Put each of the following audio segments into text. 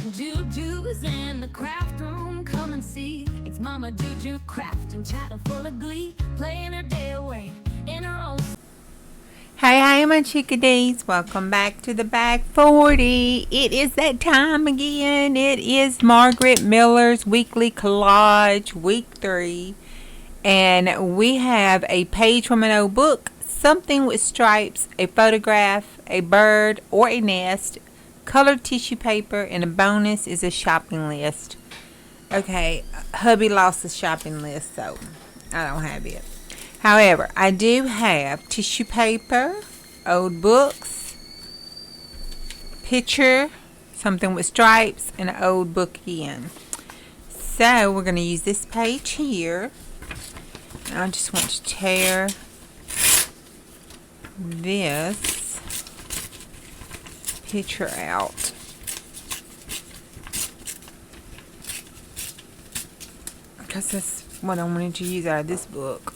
and Juju's in the craft room. Come and see, it's Mama Juju crafting, chatting full of glee, playing her day away in her own. Hey, my chickadees, welcome back to the Back 40. It is that time again. It is Margaret Miller's weekly collage, week 3. And we have a page from an old book, something with stripes, a photograph, a bird or a nest, colored tissue paper, and a bonus is a shopping list. Okay, hubby lost the shopping list, so I don't have it. However, I do have tissue paper, old books, picture, something with stripes, and an old book again. So we're going to use this page here. I just want to tear this picture out. Because that's what I wanted to use out of this book.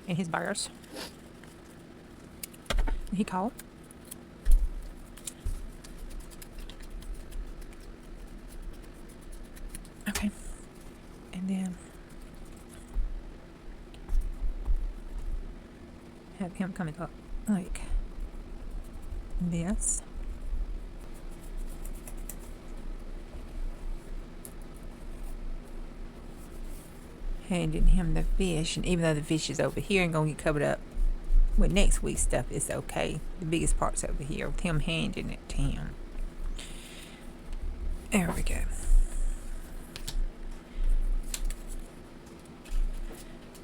And his buyers. He called. Okay. And then have him come and talk like this. Handing him the fish, and even though the fish is over here and gonna get covered up with next week's stuff, it's okay. The biggest part's over here with him handing it to him. There we go.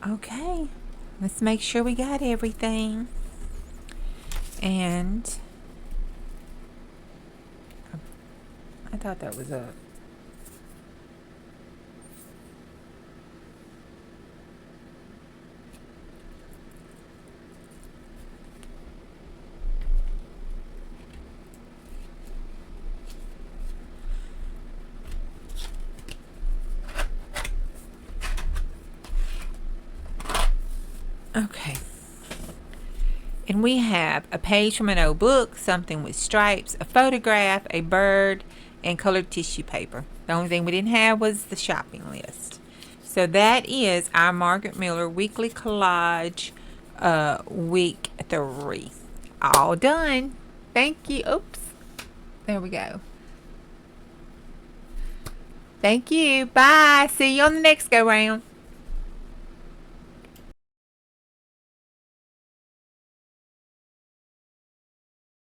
Okay, let's make sure we got everything. And I thought that was a okay. And we have a page from an old book, something with stripes, a photograph, a bird, and colored tissue paper. The only thing we didn't have was the shopping list. So that is our Margaret Miller weekly collage, week 3. All done. Thank you. Oops. There we go. Thank you. Bye. See you on the next go round.